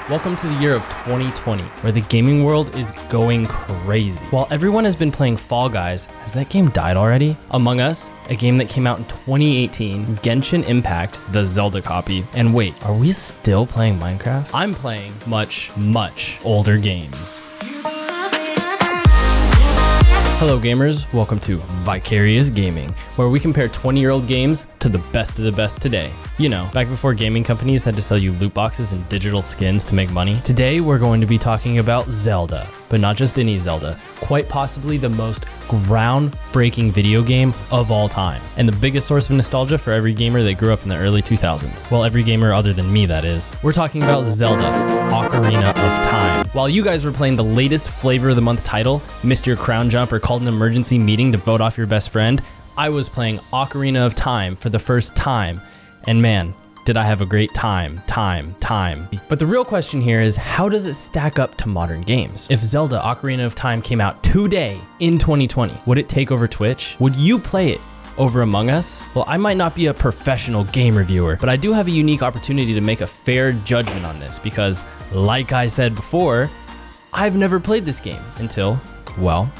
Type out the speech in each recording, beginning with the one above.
Welcome to the year of 2020, where the gaming world is going crazy. While everyone has been playing Fall Guys, has that game died already? Among Us, a game that came out in 2018, Genshin Impact, the Zelda copy, and wait, are we still playing Minecraft? I'm playing much, much older games. Hello gamers, welcome to Vicarious Gaming, where we compare 20-year-old games to the best of the best today. You know, back before gaming companies had to sell you loot boxes and digital skins to make money. Today we're going to be talking about Zelda, but not just any Zelda, quite possibly the most groundbreaking video game of all time, and the biggest source of nostalgia for every gamer that grew up in the early 2000s. Well, every gamer other than me, that is. We're talking about Zelda Ocarina of Time. While you guys were playing the latest flavor of the month title, missed your crown jump, or called an emergency meeting to vote off your best friend, I was playing Ocarina of Time for the first time, and man, did I have a great time. But the real question here is, how does it stack up to modern games? If Zelda Ocarina of Time came out today in 2020, would it take over Twitch? Would you play it over Among Us? Well, I might not be a professional game reviewer, but I do have a unique opportunity to make a fair judgment on this because, like I said before, I've never played this game until, well,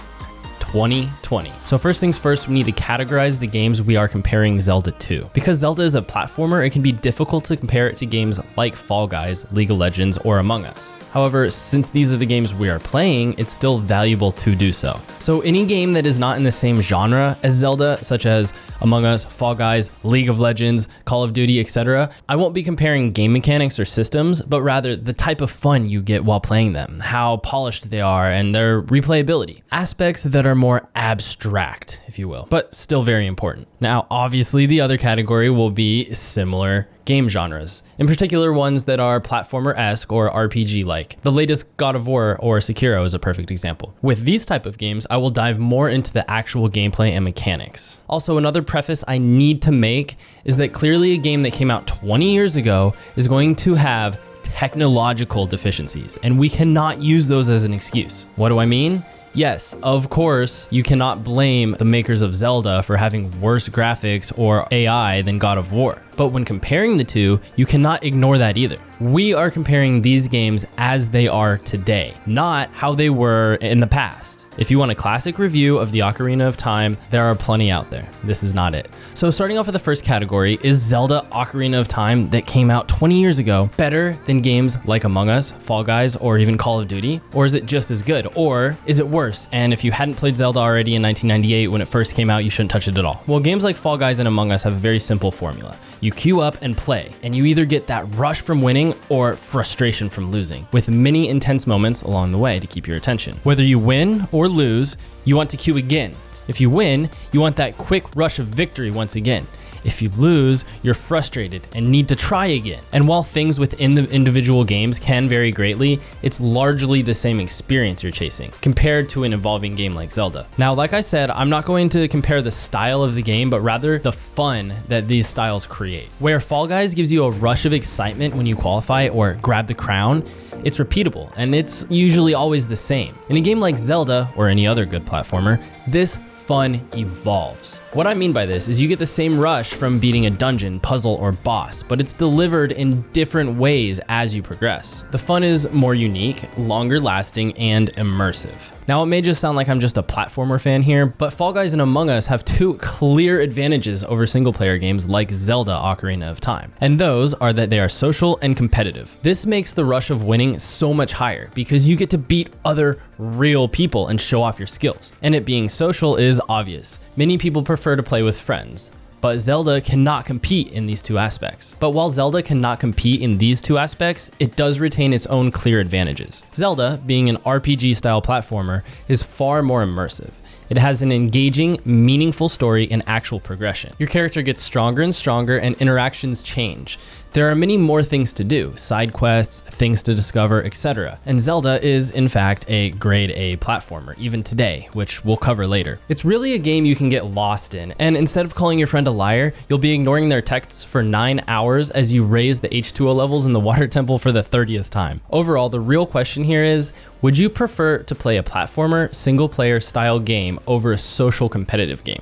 2020. So first things first, we need to categorize the games we are comparing Zelda to. Because Zelda is a platformer, it can be difficult to compare it to games like Fall Guys, League of Legends, or Among Us. However, since these are the games we are playing, it's still valuable to do so. So any game that is not in the same genre as Zelda, such as Among Us, Fall Guys, League of Legends, Call of Duty, etc., I won't be comparing game mechanics or systems, but rather the type of fun you get while playing them, how polished they are, and their replayability. Aspects that are more abstract, if you will, but still very important. Now, obviously, the other category will be similar game genres, in particular ones that are platformer-esque or RPG-like. The latest God of War or Sekiro is a perfect example. With these type of games, I will dive more into the actual gameplay and mechanics. Also, another preface I need to make is that clearly a game that came out 20 years ago is going to have technological deficiencies, and we cannot use those as an excuse. What do I mean? Yes, of course, you cannot blame the makers of Zelda for having worse graphics or AI than God of War. But when comparing the two, you cannot ignore that either. We are comparing these games as they are today, not how they were in the past. If you want a classic review of the Ocarina of Time, there are plenty out there. This is not it. So starting off with the first category, is Zelda Ocarina of Time that came out 20 years ago better than games like Among Us, Fall Guys, or even Call of Duty? Or is it just as good? Or is it worse? And if you hadn't played Zelda already in 1998 when it first came out, you shouldn't touch it at all. Well, games like Fall Guys and Among Us have a very simple formula. You queue up and play, and you either get that rush from winning or frustration from losing, with many intense moments along the way to keep your attention. Whether you win or lose, you want to queue again. If you win, you want that quick rush of victory once again. If you lose, you're frustrated and need to try again. And while things within the individual games can vary greatly, it's largely the same experience you're chasing, compared to an evolving game like Zelda. Now, like I said, I'm not going to compare the style of the game, but rather the fun that these styles create. Where Fall Guys gives you a rush of excitement when you qualify or grab the crown, it's repeatable, and it's usually always the same. In a game like Zelda, or any other good platformer, this fun evolves. What I mean by this is you get the same rush from beating a dungeon, puzzle, or boss, but it's delivered in different ways as you progress. The fun is more unique, longer lasting, and immersive. Now, it may just sound like I'm just a platformer fan here, but Fall Guys and Among Us have two clear advantages over single player games like Zelda Ocarina of Time. And those are that they are social and competitive. This makes the rush of winning so much higher because you get to beat other real people and show off your skills. And it being social is obvious. Many people prefer to play with friends. But Zelda cannot compete in these two aspects. But while Zelda cannot compete in these two aspects, it does retain its own clear advantages. Zelda, being an RPG-style platformer, is far more immersive. It has an engaging, meaningful story and actual progression. Your character gets stronger and stronger and interactions change. There are many more things to do, side quests, things to discover, etc. And Zelda is, in fact, a grade A platformer, even today, which we'll cover later. It's really a game you can get lost in, and instead of calling your friend a liar, you'll be ignoring their texts for 9 hours as you raise the H2O levels in the water temple for the 30th time. Overall, the real question here is, would you prefer to play a platformer, single-player style game over a social competitive game?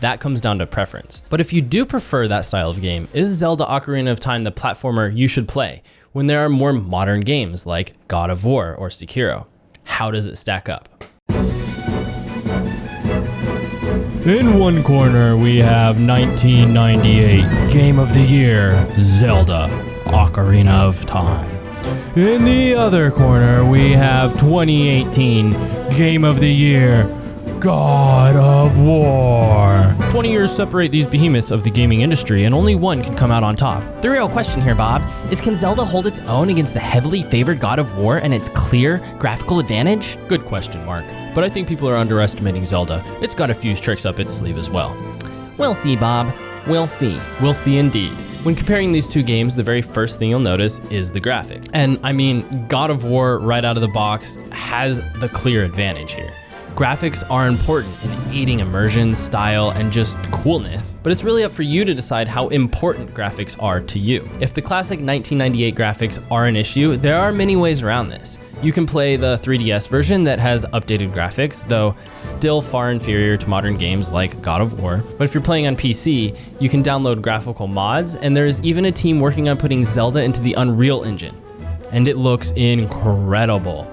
that comes down to preference. But if you do prefer that style of game, is Zelda Ocarina of Time the platformer you should play when there are more modern games like God of War or Sekiro? How does it stack up? In one corner, we have 1998 Game of the Year, Zelda Ocarina of Time. In the other corner, we have 2018 Game of the Year, God of War. 20 years separate these behemoths of the gaming industry, and only one can come out on top. The real question here, Bob, is can Zelda hold its own against the heavily favored God of War and its clear graphical advantage? Good question, Mark. But I think people are underestimating Zelda. It's got a few tricks up its sleeve as well. We'll see, Bob. We'll see. We'll see indeed. When comparing these two games, the very first thing you'll notice is the graphic. And I mean, God of War right out of the box has the clear advantage here. Graphics are important in aiding immersion, style, and just coolness, but it's really up for you to decide how important graphics are to you. If the classic 1998 graphics are an issue, there are many ways around this. You can play the 3DS version that has updated graphics, though still far inferior to modern games like God of War. But if you're playing on PC, you can download graphical mods, and there's even a team working on putting Zelda into the Unreal Engine. And it looks incredible.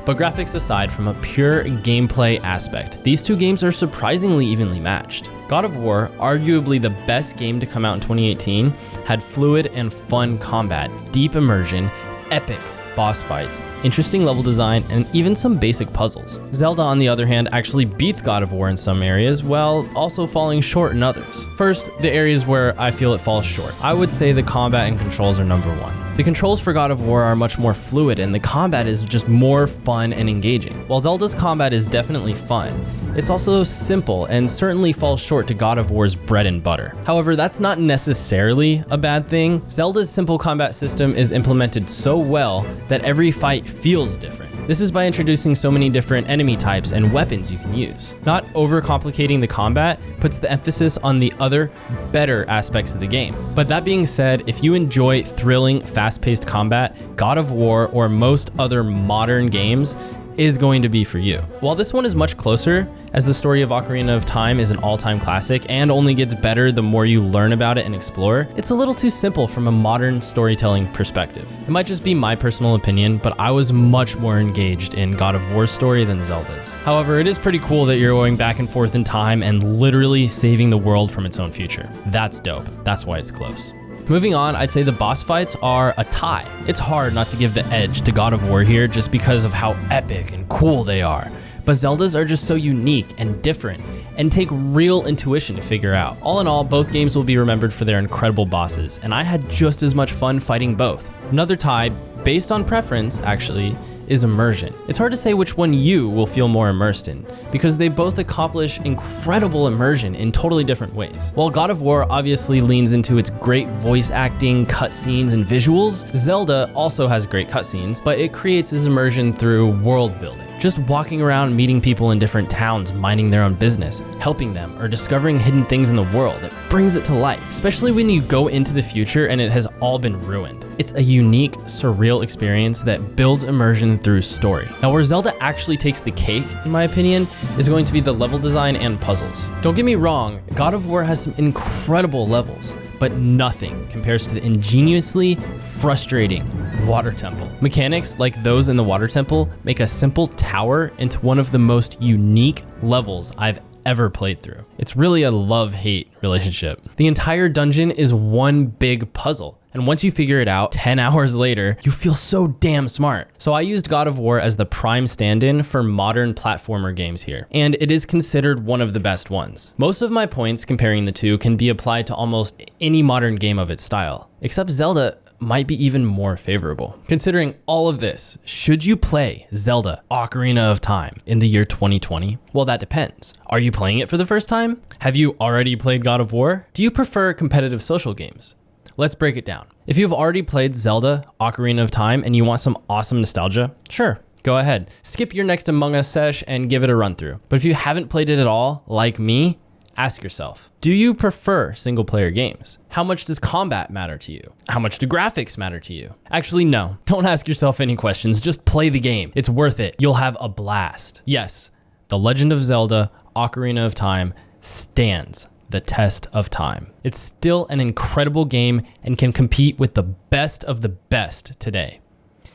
But graphics aside, from a pure gameplay aspect, these two games are surprisingly evenly matched. God of War, arguably the best game to come out in 2018, had fluid and fun combat, deep immersion, epic boss fights, interesting level design, and even some basic puzzles. Zelda, on the other hand, actually beats God of War in some areas, while also falling short in others. First, the areas where I feel it falls short. I would say the combat and controls are number one. The controls for God of War are much more fluid, and the combat is just more fun and engaging. While Zelda's combat is definitely fun, it's also simple and certainly falls short to God of War's bread and butter. However, that's not necessarily a bad thing. Zelda's simple combat system is implemented so well that every fight feels different. This is by introducing so many different enemy types and weapons you can use. Not overcomplicating the combat puts the emphasis on the other, better aspects of the game. But that being said, if you enjoy thrilling, fast-paced combat, God of War or most other modern games is going to be for you. While this one is much closer, as the story of Ocarina of Time is an all-time classic and only gets better the more you learn about it and explore, it's a little too simple from a modern storytelling perspective. It might just be my personal opinion, but I was much more engaged in God of War's story than Zelda's. However, it is pretty cool that you're going back and forth in time and literally saving the world from its own future. That's dope. That's why it's close. Moving on, I'd say the boss fights are a tie. It's hard not to give the edge to God of War here just because of how epic and cool they are. But Zelda's are just so unique and different and take real intuition to figure out. All in all, both games will be remembered for their incredible bosses, and I had just as much fun fighting both. Another tie, based on preference actually, is immersion. It's hard to say which one you will feel more immersed in, because they both accomplish incredible immersion in totally different ways. While God of War obviously leans into its great voice acting, cutscenes, and visuals, Zelda also has great cutscenes, but it creates this immersion through world building. Just walking around meeting people in different towns, minding their own business, helping them, or discovering hidden things in the world. It brings it to life, especially when you go into the future and it has all been ruined. It's a unique, surreal experience that builds immersion through story. Now, where Zelda actually takes the cake, in my opinion, is going to be the level design and puzzles. Don't get me wrong, God of War has some incredible levels, but nothing compares to the ingeniously frustrating water temple. Mechanics like those in the water temple make a simple tower into one of the most unique levels I've ever played through. It's really a love-hate relationship. The entire dungeon is one big puzzle, and once you figure it out 10 hours later, you feel so damn smart. So I used God of War as the prime stand-in for modern platformer games here, and it is considered one of the best ones. Most of my points comparing the two can be applied to almost any modern game of its style, except Zelda might be even more favorable. Considering all of this, should you play Zelda Ocarina of Time in the year 2020? Well, that depends. Are you playing it for the first time? Have you already played God of War? Do you prefer competitive social games? Let's break it down. If you've already played Zelda Ocarina of Time and you want some awesome nostalgia, sure, go ahead. Skip your next Among Us sesh and give it a run through. But if you haven't played it at all, like me, Ask yourself, do you prefer single player games? How much does combat matter to you? How much do graphics matter to you? Actually, no. Don't ask yourself any questions. Just play the game. It's worth it. You'll have a blast. Yes, The Legend of Zelda Ocarina of Time stands the test of time. It's still an incredible game and can compete with the best of the best today.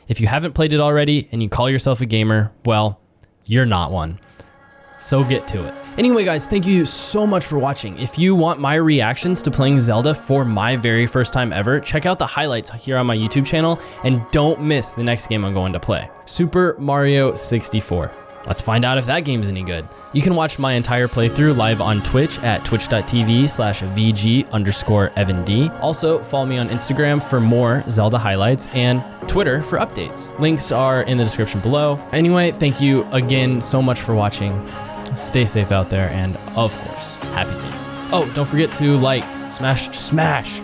If you haven't played it already and you call yourself a gamer, well, you're not one. So get to it. Anyway, guys, thank you so much for watching. If you want my reactions to playing Zelda for my very first time ever, check out the highlights here on my YouTube channel and don't miss the next game I'm going to play, Super Mario 64. Let's find out if that game's any good. You can watch my entire playthrough live on Twitch at twitch.tv/VG_EvanD. Also, follow me on Instagram for more Zelda highlighghts and Twitter for updates. Links are in the description below. Anyway, thank you again so much for watching. Stay safe out there, and of course, happy gaming. Oh, don't forget to smash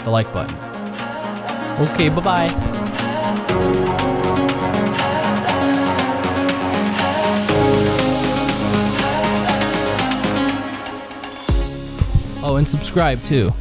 the like button. Okay, bye-bye. Oh, and subscribe too.